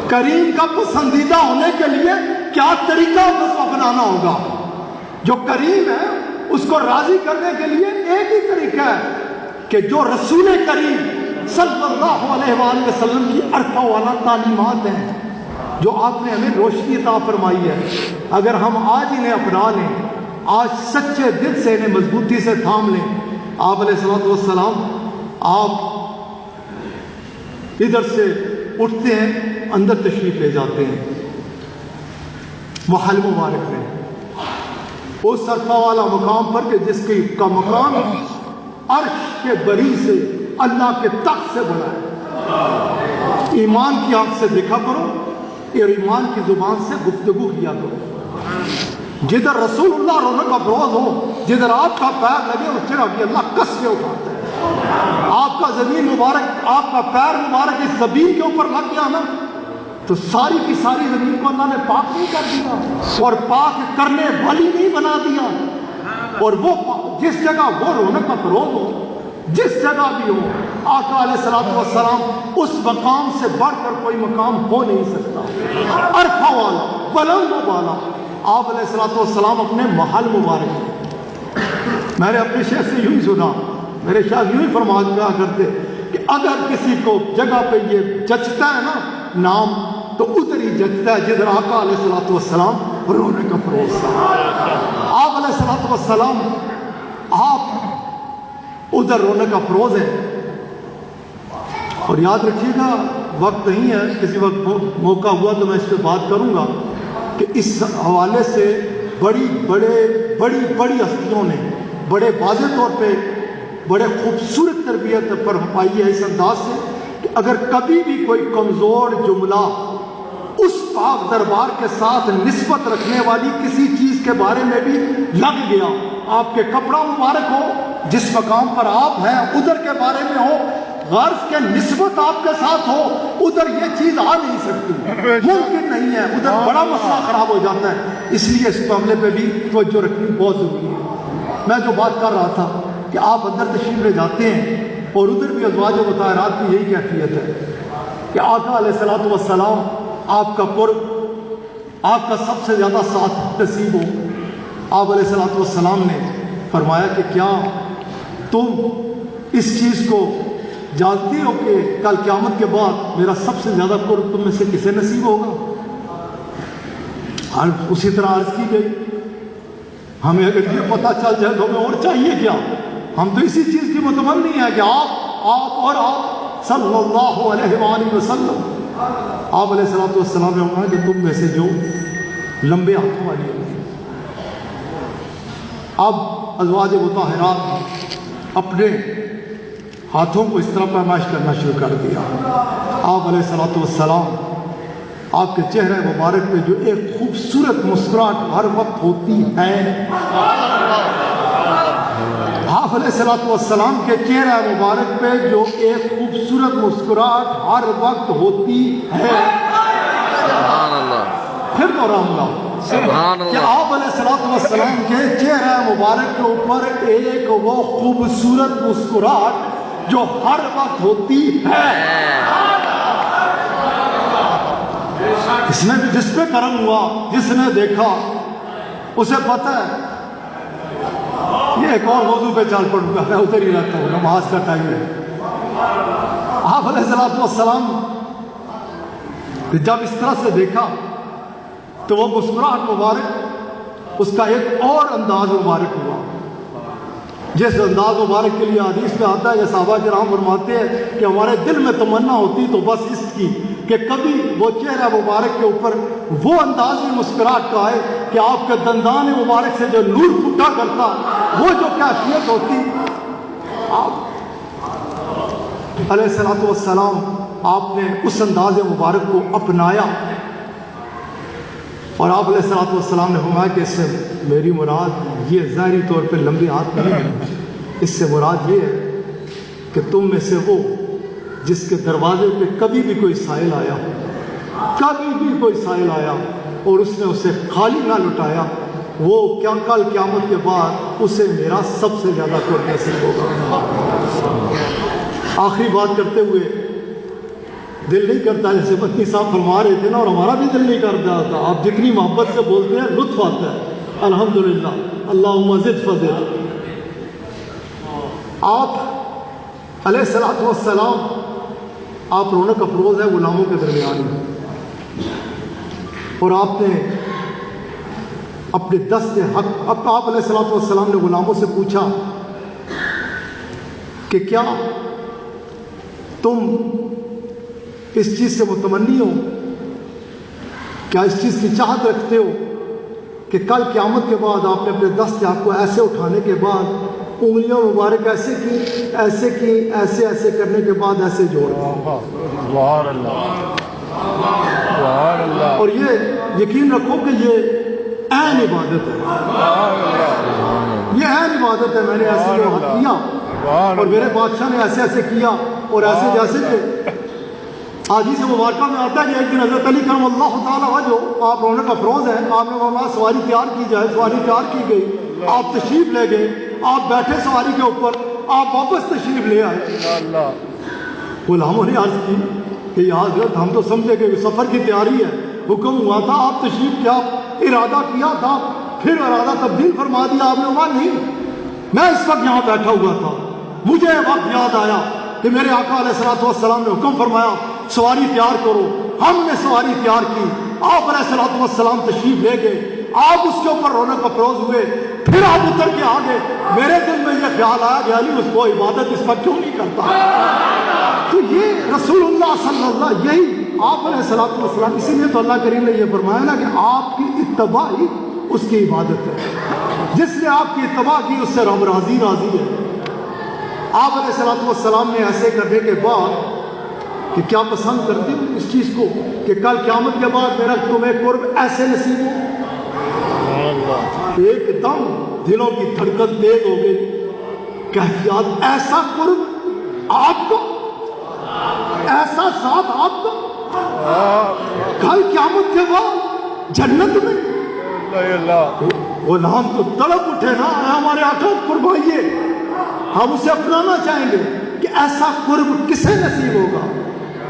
کریم کا پسندیدہ ہونے کے لیے کیا طریقہ اس کو اپنانا ہوگا؟ جو کریم ہے اس کو راضی کرنے کے لیے ایک ہی طریقہ ہے کہ جو رسول کریم صلی اللہ علیہ وآلہ وسلم کی عرفہ والا تعلیمات ہیں جو آپ نے ہمیں روشنی عطا فرمائی ہے، اگر ہم آج انہیں اپنا لیں، آج سچے دل سے انہیں مضبوطی سے تھام لیں، آپ علیہ الصلوۃ والسلام آپ ادھر سے اٹھتے ہیں اندر تشریف لے جاتے ہیں محل مبارک میں، اس عرفہ والا مقام پر کہ جس کا مقام عرش کے بری سے اللہ کے تخت سے بنا ہے۔ ایمان کی آنکھ سے دیکھا کرو اور ایمان کی زبان سے گفتگو کیا کرو۔ جدھر رسول اللہ رونق افروز ہو، جدھر آپ کا پیر لگے اس جگہ بھی اللہ کس کے اٹھاتا ہے۔ آپ کا زمین مبارک، آپ کا پیر مبارک اس زمین کے اوپر لگ گیا نا تو ساری کی ساری زمین کو اللہ نے پاک نہیں کر دیا اور پاک کرنے والی نہیں بنا دیا، اور وہ جس جگہ وہ رونق افروز ہو، جس جگہ بھی ہو، آقا علیہ الصلوۃ والسلام اس مقام سے بڑھ کر کوئی مقام ہو نہیں سکتا۔ عرفہ والا، بلند و بالا، آپ علیہ الصلوۃ والسلام اپنے محل مبارک ہیں۔ میں نے اپنے شیخ سے یوں ہی سنا، میرے شیخ یوں ہی فرمایا کرتے کہ اگر کسی کو جگہ پہ یہ جچتا ہے نا نام تو ادھر ہی جچتا ہے جدھر آقا علیہ الصلوۃ والسلام رونق افروز ہے۔ آپ علیہ الصلوۃ والسلام آپ ادھر رونق افروز ہے۔ اور یاد رکھیے گا وقت نہیں ہے، کسی وقت موقع ہوا تو میں اس پہ بات کروں گا کہ اس حوالے سے بڑی ہستیوں نے بڑے واضح طور پہ بڑے خوبصورت تربیت پر پائی ہے اس انداز سے کہ اگر کبھی بھی کوئی کمزور جملہ اس پاک دربار کے ساتھ نسبت رکھنے والی کسی چیز کے بارے میں بھی لگ گیا، آپ کے کپڑا مبارک ہو، جس مقام پر آپ ہیں ادھر کے بارے میں ہو، غرض کے نسبت آپ کے ساتھ ہو، ادھر یہ چیز آ نہیں سکتی، ممکن نہیں ہے، ادھر بڑا مسئلہ خراب ہو جاتا ہے۔ اس لیے اس معاملے پہ بھی توجہ رکھنی بہت ضروری ہے۔ میں جو بات کر رہا تھا کہ آپ اندر تشریف لے جاتے ہیں اور ادھر بھی ازواج مطہرات کی یہی کیفیت ہے کہ آقا علیہ الصلوۃ والسلام آپ کا قرب، آپ کا سب سے زیادہ ساتھ نصیب ہو۔ آپ علیہ الصلوۃ والسلام نے فرمایا کہ کیا تم اس چیز کو جانتی ہو کہ کل قیامت کے بعد میرا سب سے زیادہ قرب تم میں سے کسے نصیب ہوگا؟ اسی طرح عرض کی گئی، ہمیں اگر یہ پتہ چل جائے تو ہمیں اور چاہیے کیا؟ ہم تو اسی چیز کی متمنی ہے کہ آپ صلی اللہ علیہ وآلہ وسلم، آپ علیہ الصلوۃ والسلام نے کہا کہ تم میں سے جو لمبے ہاتھوں والی ہوگی۔ اب ازواج مطہرات اپنے ہاتھوں کو اس طرح پیمائش کرنا شروع کر دیا۔ آپ علیہ الصلوۃ والسلام، آپ کے چہرے مبارک پہ جو ایک خوبصورت مسکراہٹ ہر وقت ہوتی ہے، آپ علیہ الصلوۃ والسلام کے چہرے مبارک پہ جو ایک خوبصورت مسکراہٹ ہر وقت ہوتی ہے، سبحان اللہ، پھر دوہراؤں گا سبحان کہ اللہ، آپ علیہ الصلوۃ والسلام کے چہرے مبارک کے اوپر ایک وہ خوبصورت مسکراہٹ جو ہر وقت ہوتی ہے۔ اس نے بھی جس پہ کرم ہوا، جس نے دیکھا اسے پتہ ہے۔ یہ ایک اور موضوع پہ چل پڑوں گا، میں ادھر ہی رہتا ہوں، نماز کا ٹائم ہے۔ آپ علیہ الصلوۃ والسلام جب اس طرح سے دیکھا تو وہ مسکراہٹ مبارک اس کا ایک اور انداز مبارک ہوا، جس انداز مبارک کے لیے حدیث میں آتا ہے، یہ صحابہ کرام فرماتے ہیں کہ ہمارے دل میں تمنا ہوتی تو بس اس کی کہ کبھی وہ چہرہ مبارک کے اوپر وہ اندازی مسکراہٹ کا ہے کہ آپ کے دندان مبارک سے جو نور پھوٹا کرتا، وہ جو کیفیت ہوتی۔ آپ علیہ الصلوۃ والسلام، آپ نے اس انداز مبارک کو اپنایا اور آپ علیہ الصلوۃ والسلام نے فرمایا کہ اس سے میری مراد یہ ظاہری طور پہ لمبے ہاتھ نہیں ہے، اس سے مراد یہ ہے کہ تم میں سے وہ جس کے دروازے پہ کبھی بھی کوئی سائل آیا، کبھی بھی کوئی سائل آیا اور اس نے اسے خالی نہ لٹایا، وہ کیا کل قیامت کے بعد اسے میرا سب سے زیادہ قرب نصیب ہوگا۔ آخری بات کرتے ہوئے دل نہیں کرتا، جیسے پتنی صاحب فرما رہے تھے نا، اور ہمارا بھی دل نہیں کرتا تھا. آپ جتنی محبت سے بولتے ہیں لطف آتا ہے. الحمدللہ. اللہم زد فزد. آپ علیہ الصلوۃ والسلام آپ رونق افروز ہے غلاموں کے درمیان میں، اور آپ نے اپنے دست حق، اب آپ علیہ الصلوۃ والسلام نے غلاموں سے پوچھا کہ کیا تم اس چیز سے متمنی ہو، کیا اس چیز کی چاہت رکھتے ہو کہ کل قیامت کے بعد آپ نے اپنے دست حق کو ایسے اٹھانے کے بعد انگلیاں مبارک ایسے کی ایسے ایسے کرنے کے بعد ایسے جوڑ دیں. سبحان اللہ، سبحان اللہ. اور یہ یقین رکھو کہ یہ عین عبادت ہے، یہ عین عبادت ہے. میں نے ایسے کیا اور میرے بادشاہ نے ایسے ایسے کیا اور ایسے جیسے کہ حدیث مبارکہ میں آتا ہے کہ ایک دن حضرت علی کرم اللہ تعالیٰ وجہ، آپ رونق افروز ہیں، آپ نے فرمایا سواری تیار کی جائے. سواری تیار کی گئی، آپ تشریف لے گئے، آپ بیٹھے سواری کے اوپر، آپ واپس تشریف لے آئے. غلاموں نے عرض کی کہ یا حضرت ہم تو سمجھے کہ سفر کی تیاری ہے، حکم ہوا تھا، آپ تشریف کیا ارادہ کیا تھا، پھر ارادہ تبدیل فرما دیا آپ نے. کہا نہیں، میں اس وقت یہاں بیٹھا ہوا تھا، مجھے وقت یاد آیا کہ میرے آقا علیہ الصلوۃ والسلام نے حکم فرمایا سواری تیار کرو. ہم نے سواری تیار کی، آپ علیہ الصلوۃ والسلام تشریف لے گئے، آپ اس کے اوپر رونق افروز ہوئے، پھر آپ اتر کے آ گئے. میرے دل میں یہ خیال آیا کہ علی اس کو عبادت اس پر کیوں نہیں کرتا. تو یہ رسول اللہ صلی اللہ، یہی آپ علیہ الصلوۃ والسلام، اسی لیے تو اللہ کریم نے یہ فرمایا نا کہ آپ کی اتباع ہی اس کی عبادت ہے. جس نے آپ کی اتباع کی اس سے رب راضی راضی ہے. آپ علیہ الصلوۃ والسلام نے ایسے کرنے کے بعد کہ کیا پسند کرتے ہو اس چیز کو کہ کل قیامت کے بعد میرا تمہیں قرب ایسے نصیب ہو. ایک دم دلوں کی دھڑکن تیز ہو گئی. کیفیات ایسا قرب آپ کو، ایسا ذات آپ کو کل قیامت کے بعد جنت میں. غلام تو تڑپ اٹھے نا، ہمارے آقا فرمائیے، ہم اسے اپنانا چاہیں گے کہ ایسا قرب کسے نصیب ہوگا.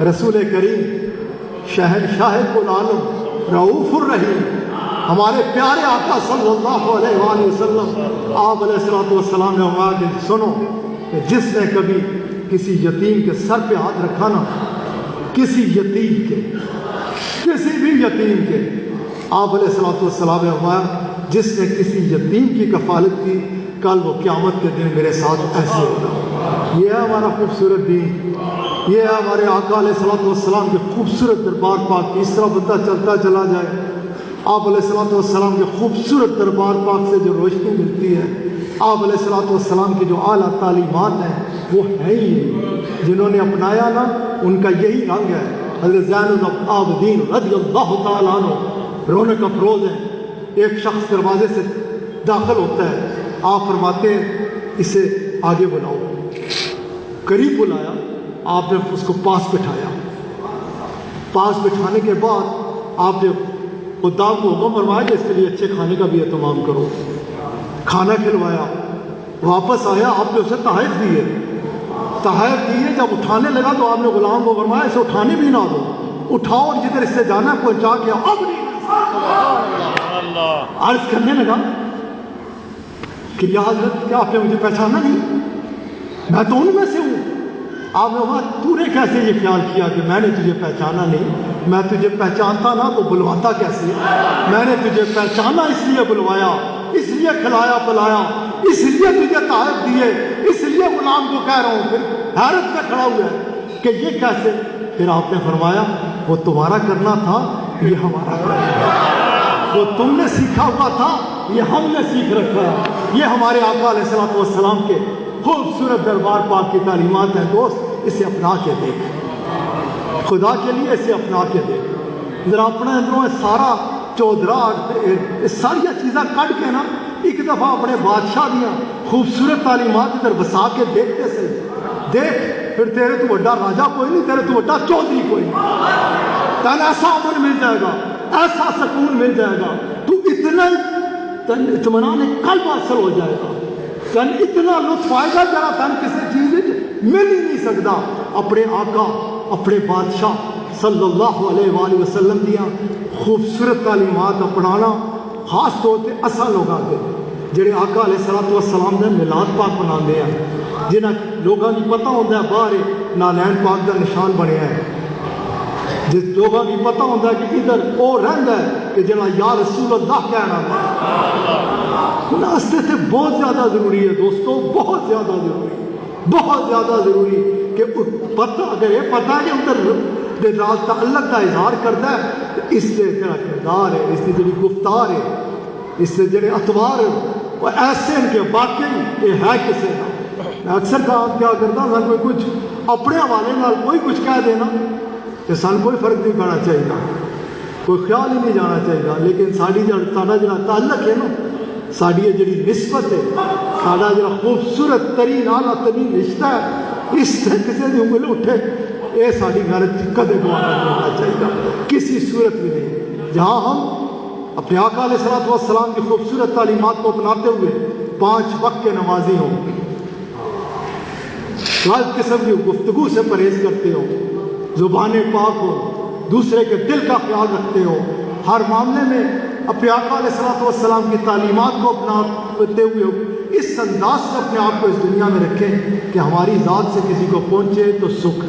رسول کریم شہنشاہ العالم رؤوف الرحیم ہمارے پیارے آقا صلی اللہ علیہ وآلہ وسلم، آپ علیہ الصلوۃ والسلام نے فرمایا کہ سنو کہ جس نے کبھی کسی یتیم کے سر پہ ہاتھ رکھا نا، کسی یتیم کے، کسی بھی یتیم کے، آپ علیہ الصلوۃ والسلام نے فرمایا جس نے کسی یتیم کی کفالت کی، کل وہ قیامت کے دن میرے ساتھ ایسے ہوگا. یہ ہے ہمارا خوبصورت دین، یہ ہے ہمارے آقا علیہ الصلوۃ والسلام کے خوبصورت دربار پاک. اس طرح بندہ چلتا چلا جائے، آپ علیہ الصلوۃ والسلام کے خوبصورت دربار پاک سے جو روشنی ملتی ہے، آپ علیہ الصلوۃ والسلام کی جو اعلیٰ تعلیمات ہیں وہ ہیں ہی، جنہوں نے اپنایا نا ان کا یہی رنگ ہے. حضرت زین العابدین رضی اللہ تعالیٰ عنہ رونق افروز ہیں. ایک شخص دروازے سے داخل ہوتا ہے، آپ فرماتے ہیں اسے آگے بلاؤ. قریب بلایا، آپ نے اس کو پاس بٹھایا. پاس بٹھانے کے بعد آپ نے خدام کو حکم فرمایا کہ اس کے لیے اچھے کھانے کا بھی اہتمام کرو. کھانا کھلوایا، واپس آیا، آپ نے اسے تحائف دیے. تحائف دیے، جب اٹھانے لگا تو آپ نے غلام کو فرمایا اسے اٹھانے بھی نہ دو، اٹھاؤ اور جدھر اس سے جانا پہنچا کے اب نہیں. عرض کرنے لگا کہ یا حضرت کیا آپ نے مجھے پہچانا نہیں؟ میں تو ان میں سے ہوں. آپ نے کہا تو نے کیسے یہ خیال کیا کہ میں نے تجھے پہچانا نہیں؟ میں تجھے پہچانتا نا تو بلواتا کیسے؟ میں نے تجھے پہچانا اس لیے بلوایا، اس لیے کھلایا پلایا، اس لیے تجھے تحائف دیے، اس لیے غلام کو کہہ رہا ہوں. پھر حیرت میں کھڑا ہوا ہے کہ یہ کیسے؟ پھر آپ نے فرمایا وہ تمہارا کرنا تھا، یہ ہمارا کرنا تھا. وہ تم نے سیکھا ہوا تھا، یہ ہم نے سیکھ رکھا ہے. یہ ہمارے آقا علیہ الصلوۃ والسلام کے خوبصورت دربار پاک کی تعلیمات ہیں. دوست اسے اپنا کے دیکھ، خدا کے لیے اسے اپنا کے دیکھ. ذرا اپنے اندروں سارا چودراہٹ ساری چیزاں کٹ کے نا ایک دفعہ اپنے بادشاہ دیا خوبصورت تعلیمات ادھر بسا کے دیکھتے سے دیکھ، پھر تیرے تو بڑا راجہ کوئی نہیں، تیرے تو بڑا چودھری کوئی نہیں. تین ایسا امن مل جائے گا، ایسا سکون مل جائے گا، تو اتنا اطمینان قلب حاصل ہو جائے گا، اتنا لطف آئے گا جرا تن کسی چیز مل ہی نہیں سکتا. اپنے آقا اپنے بادشاہ صلی اللہ علیہ وآلہ وسلم دیا خوبصورت تعلیمات اپنانا، خاص طور پہ اساں لوگاں دے جڑے آقا علیہ الصلوۃ والسلام دے میلاد پاک مناندے ہیں، جنہاں لوگاں کی پتہ ہوتا ہے باہر نالین پاک دا نشان بنیا ہے، جس لوگوں کی پتہ ہوتا ہے کہ ادھر وہ رہندا ہے کہ جڑا یا رسول اللہ کہنا واسطے تے بہت زیادہ ضروری ہے دوستو، بہت زیادہ ضروری، بہت زیادہ ضروری کہ پتہ اگر یہ پتہ ہے کہ ادھر رات تعلق کا اظہار کرتا ہے تو اس سے جڑا کردار ہے، اس کی جڑی گفتار ہے، اس سے جڑے اطوار ہیں وہ ایسے ہیں کہ واقعی یہ ہے کسی کا۔ میں اکثر کام کیا کرتا ہوں، کوئی کچھ اپنے حوالے نال کوئی کچھ کہہ دینا کہ سن کوئی فرق نہیں پڑنا چاہیے، کوئی خیال ہی نہیں جانا چاہیے، لیکن ساری جڑا تعلق ہے نا، ساری جڑی نسبت ہے، سارا جڑا خوبصورت ترین اعلیٰ ترین رشتہ ہے، اس سے کسی کی انگل اٹھے یہ ساری گھر کدے گوانا نہیں ہونا چاہیے کسی صورت میں نہیں۔ جہاں ہم اپنے آقا علیہ الصلوۃ والسلام کی خوبصورت تعلیمات کو اپناتے ہوئے 5 وقت کے نمازی ہوں، ہر قسم کی گفتگو سے پرہیز کرتے ہو، زبانیں پاک ہو، دوسرے کے دل کا خیال رکھتے ہو، ہر معاملے میں اپنے آقا علیہ الصلوۃ والسلام کی تعلیمات کو اپناتے ہوئے اس انداز سے اپنے آپ کو اس دنیا میں رکھیں کہ ہماری ذات سے کسی کو پہنچے تو سکھ،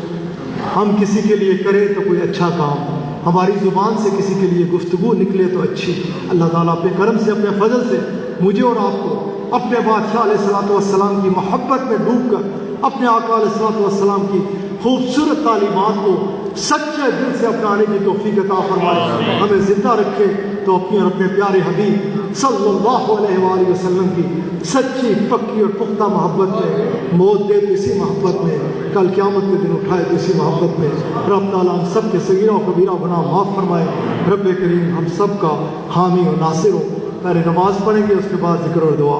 ہم کسی کے لیے کریں تو کوئی اچھا کام، ہماری زبان سے کسی کے لیے گفتگو نکلے تو اچھی۔ اللہ تعالیٰ اپنے کرم سے اپنے فضل سے مجھے اور آپ کو اپنے بادشاہ علیہ الصلوۃ والسلام کی محبت میں ڈوب کر اپنے آقا علیہ الصلوۃ والسلام کی خوبصورت تعلیمات کو سچے دل سے اپنانے کی توفیق عطا فرمائے، ہمیں زندہ رکھے تو اپنے اور اپنے پیارے حبیب صلی اللہ علیہ وآلہ وسلم کی سچی پکی اور پختہ محبت میں موت دے تو اسی محبت میں، کل قیامت کے دن اٹھائے تو اسی محبت میں۔ رب تعالیٰ ہم سب کے صغیرہ و کبیرہ گناہ معاف فرمائے، رب کریم ہم سب کا حامی و ناصر ہو۔ پہلے نماز پڑھیں گے، اس کے بعد ذکر اور دعا۔